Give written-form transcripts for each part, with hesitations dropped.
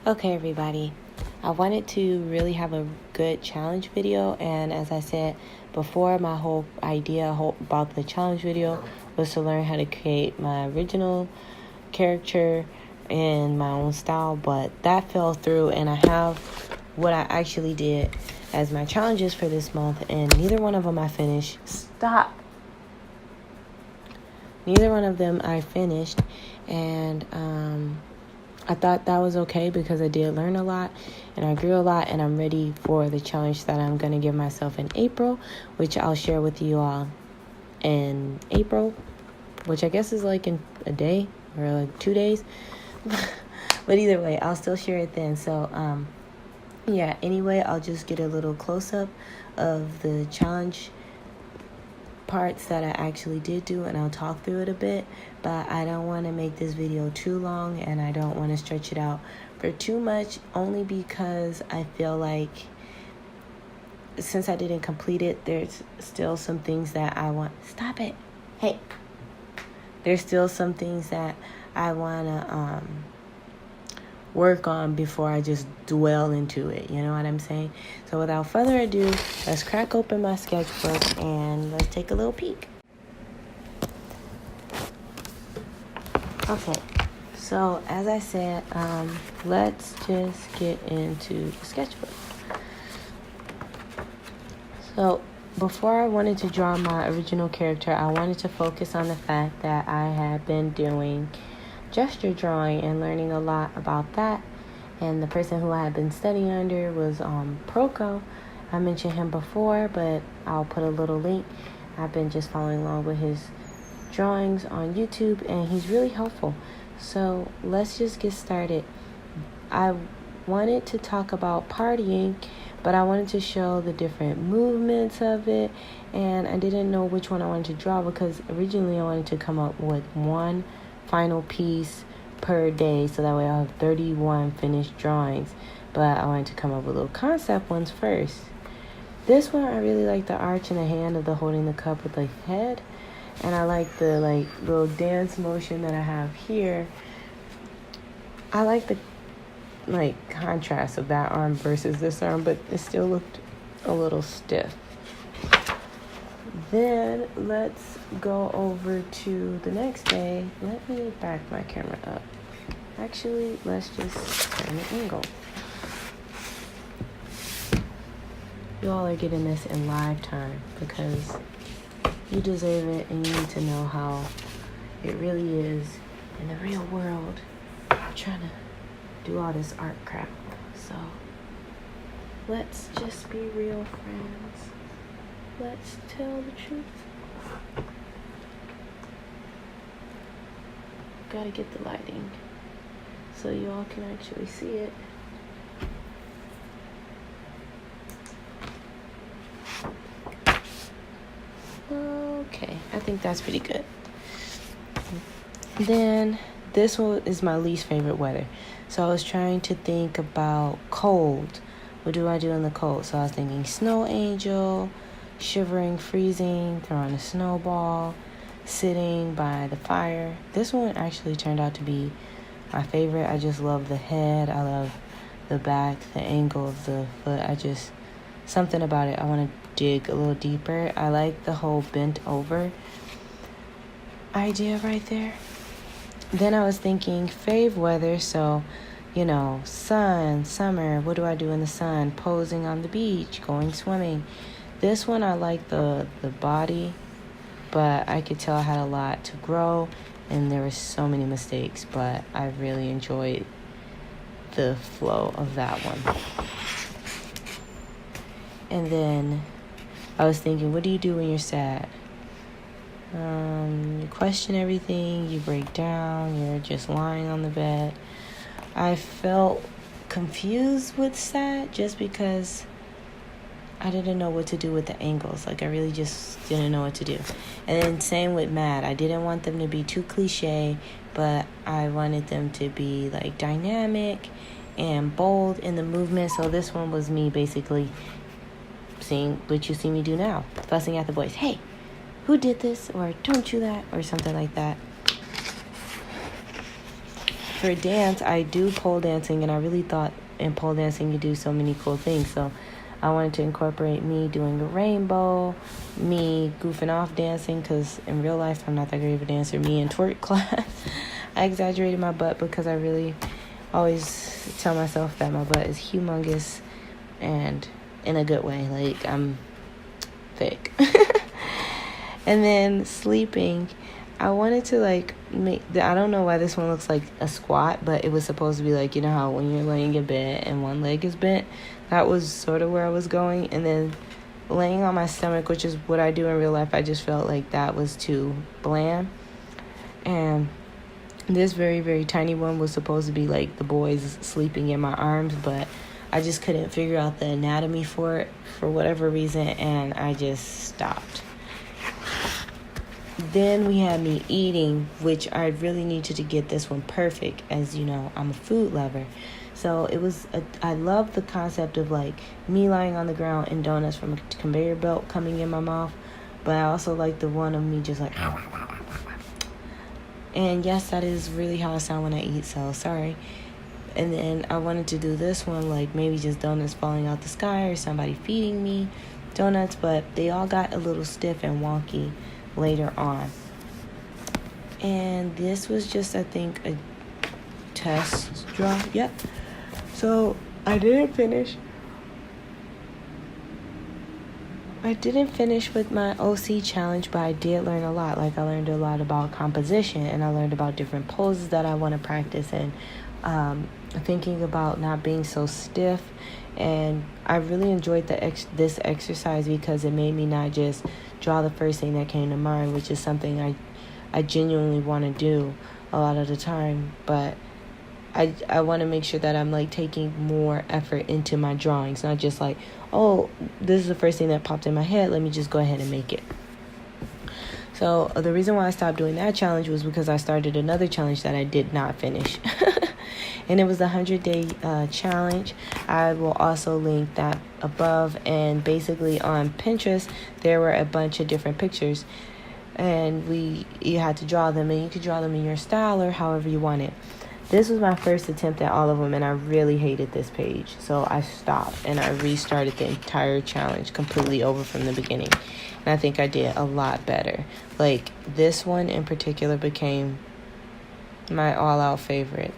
Okay, everybody. I wanted to really have a good challenge video, and as I said before, my whole idea about the challenge video was to learn how to create my original character in my own style, but that fell through, and I have what I actually did as my challenges for this month, and neither one of them I finished. Stop! Neither one of them I finished, and I thought that was okay because I did learn a lot and I grew a lot, and I'm ready for the challenge that I'm going to give myself in April, which I'll share with you all in April, which I guess is like in a day or like 2 days. But either way, I'll still share it then. So, yeah, anyway, I'll just get a little close-up of the challenge parts that I actually did do, and I'll talk through it a bit, but I don't want to make this video too long, and I don't want to stretch it out for too much, only because I feel like since I didn't complete it, there's still some things that I want. Stop it. Hey. There's still some things that I want to work on before I just dwell into it. You know what I'm saying? So without further ado, let's crack open my sketchbook and let's take a little peek. Okay, so as I said, let's just get into the sketchbook. So before I wanted to draw my original character, I wanted to focus on the fact that I had been doing gesture drawing and learning a lot about that, and the person who I had been studying under was Proko. I mentioned him before, but I'll put a little link. I've been just following along with his drawings on YouTube, and he's really helpful. So let's just get started. I wanted to talk about partying, but I wanted to show the different movements of it, and I didn't know which one I wanted to draw because originally I wanted to come up with one final piece per day, so that way I'll have 31 finished drawings, but I wanted to come up with little concept ones first. This one, I really like the arch in the hand of the holding the cup with the head, and I like the little dance motion that I have here. I like the contrast of that arm versus this arm, but it still looked a little stiff. Then let's go over to the next day. Let me back my camera up. Actually, let's just turn the angle. You all are getting this in live time because you deserve it, and you need to know how it really is in the real world. I'm trying to do all this art crap. So let's just be real, friends. Let's tell the truth. Gotta get the lighting so you all can actually see it. Okay, I think that's pretty good. Then this one is my least favorite weather. So I was trying to think about cold. What do I do in the cold? So I was thinking snow angel, shivering, freezing, throwing a snowball, sitting by the fire. This one actually turned out to be my favorite. I just love the head. I love the back, the angle of the foot. Something about it. I want to dig a little deeper. I like the whole bent over idea right there. Then I was thinking fave weather, so sun, summer. What do I do in the sun? Posing on the beach, going swimming. This one I like the body, but I could tell I had a lot to grow, and there were so many mistakes, but I really enjoyed the flow of that one. And then I was thinking, what do you do when you're sad? You question everything, you break down, you're just lying on the bed. I felt confused with sad just because I didn't know what to do with the angles. I really just didn't know what to do. And then same with mad. I didn't want them to be too cliche, but I wanted them to be dynamic and bold in the movement. So this one was me basically seeing what you see me do now, fussing at the boys. Hey, who did this? Or don't do that? Or something like that. for dance, I do pole dancing, and I really thought in pole dancing you do so many cool things. So I wanted to incorporate me doing a rainbow, me goofing off dancing, because in real life I'm not that great of a dancer, me in twerk class. I exaggerated my butt because I really always tell myself that my butt is humongous and in a good way. Like, I'm thick. And then sleeping, I wanted to I don't know why this one looks like a squat, but it was supposed to be like, you know how when you're laying in bed and one leg is bent, that was sort of where I was going. And then laying on my stomach, which is what I do in real life, I just felt like that was too bland. And this very, very tiny one was supposed to be like the boys sleeping in my arms, but I just couldn't figure out the anatomy for it for whatever reason, and I just stopped. Then we had me eating, which I really needed to get this one perfect. As you know, I'm a food lover. So I love the concept of like me lying on the ground and donuts from a conveyor belt coming in my mouth. But I also like the one of me just like, and yes, that is really how I sound when I eat, so sorry. And then I wanted to do this one, like maybe just donuts falling out the sky or somebody feeding me donuts, but they all got a little stiff and wonky later on. And this was just, I think, a test draw. Yep. So I didn't finish with my OC challenge, but I did learn a lot. Like, I learned a lot about composition, and I learned about different poses that I want to practice, and thinking about not being so stiff. And I really enjoyed this exercise because it made me not just draw the first thing that came to mind, which is something I genuinely want to do a lot of the time, but I want to make sure that I'm like taking more effort into my drawings, not just like, oh, this is the first thing that popped in my head, let me just go ahead and make it. So the reason why I stopped doing that challenge was because I started another challenge that I did not finish. And it was the 100-day challenge. I will also link that above. And basically on Pinterest, there were a bunch of different pictures, and you had to draw them, and you could draw them in your style or however you want it. This was my first attempt at all of them, and I really hated this page. So I stopped, and I restarted the entire challenge completely over from the beginning. And I think I did a lot better. Like, this one in particular became my all-out favorite.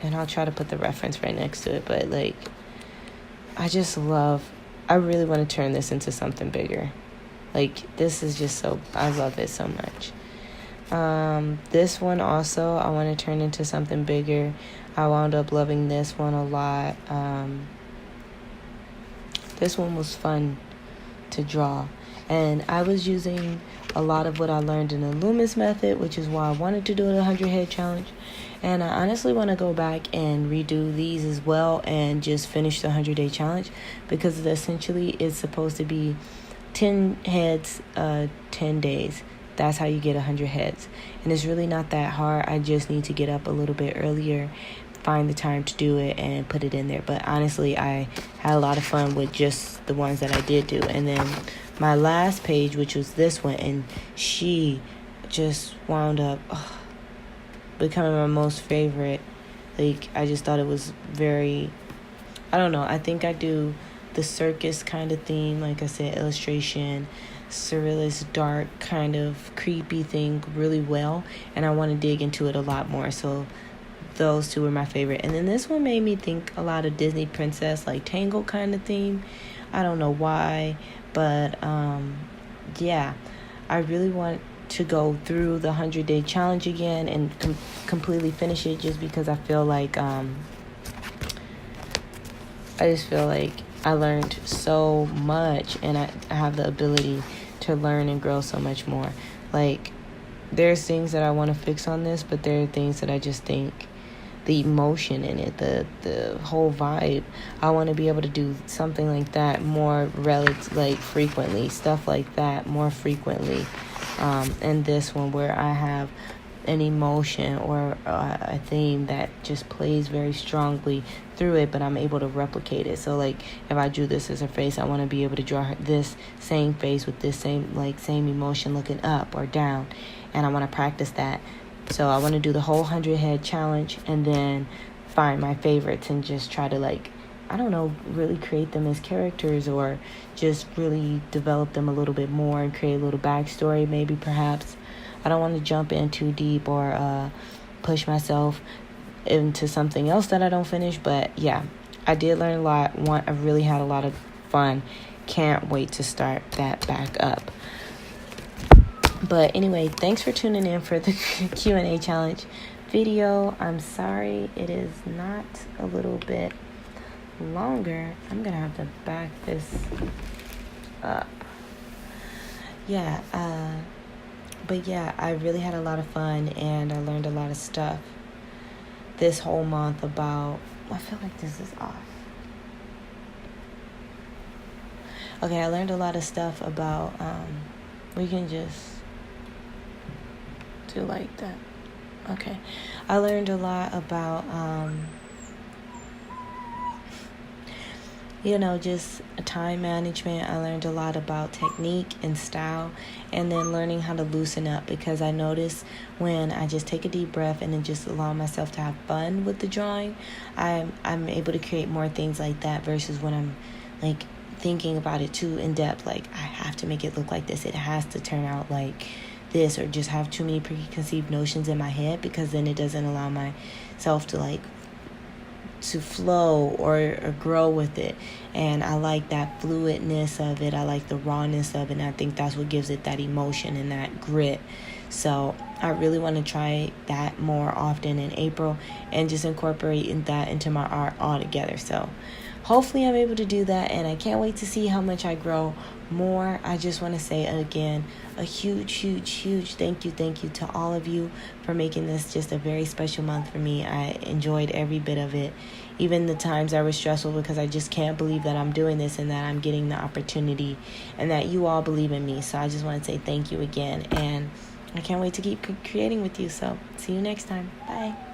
And I'll try to put the reference right next to it. But, like, I really want to turn this into something bigger. Like, this is just I love it so much. This one also, I want to turn into something bigger. I wound up loving this one a lot. This one was fun to draw. And I was using a lot of what I learned in the Loomis method, which is why I wanted to do the 100-head challenge. And I honestly want to go back and redo these as well and just finish the 100-day challenge, because essentially it's supposed to be 10 heads, 10 days. That's how you get 100 heads. And it's really not that hard. I just need to get up a little bit earlier, find the time to do it, and put it in there. But honestly, I had a lot of fun with just the ones that I did do. And then my last page, which was this one, and she just wound up becoming my most favorite. Like, I just thought it was very, I don't know, I think I do the circus kind of theme, like I said, illustration, surrealist, dark, kind of creepy thing really well, and I want to dig into it a lot more. So those two were my favorite. And then this one made me think a lot of Disney princess, like Tangled kind of theme. I don't know why, but yeah, I really want to go through the 100-day challenge again and completely finish it, just because I feel like I just feel like I learned so much, and I have the ability to learn and grow so much more. Like, there's things that I want to fix on this, but there are things that I just think the emotion in it, the whole vibe, I want to be able to do something like that more frequently, stuff like that more frequently. And this one where I have an emotion or a theme that just plays very strongly through it, but I'm able to replicate it. So like, if I drew this as her face, I want to be able to draw this same face with this same emotion looking up or down, and I want to practice that So I want to do the whole 100 head challenge and then find my favorites and just try to, like, I don't know, really create them as characters, or just really develop them a little bit more and create a little backstory, maybe, perhaps. I don't want to jump in too deep or push myself into something else that I don't finish. But yeah, I did learn a lot. I really had a lot of fun. Can't wait to start that back up. But anyway, thanks for tuning in for the Q&A challenge video. I'm sorry it is not a little bit longer. I'm gonna have to back this up. But yeah, I really had a lot of fun, and I learned a lot of stuff this whole month about, I feel like this is off. Okay, I learned a lot of stuff about, we can just do like that. Okay, I learned a lot about, just time management. I learned a lot about technique and style, and then learning how to loosen up, because I notice when I just take a deep breath and then just allow myself to have fun with the drawing, I'm able to create more things like that, versus when I'm like thinking about it too in depth, like I have to make it look like this, it has to turn out like this, or just have too many preconceived notions in my head, because then it doesn't allow myself to flow or grow with it. And I like that fluidness of it. I like the rawness of it, and I think that's what gives it that emotion and that grit. So I really want to try that more often in April, and just incorporating that into my art altogether. So hopefully I'm able to do that, and I can't wait to see how much I grow more. I just want to say again, a huge thank you to all of you for making this just a very special month for me. I enjoyed every bit of it, even the times I was stressful, because I just can't believe that I'm doing this and that I'm getting the opportunity and that you all believe in me. So I just want to say thank you again, and I can't wait to keep creating with you. So see you next time. Bye.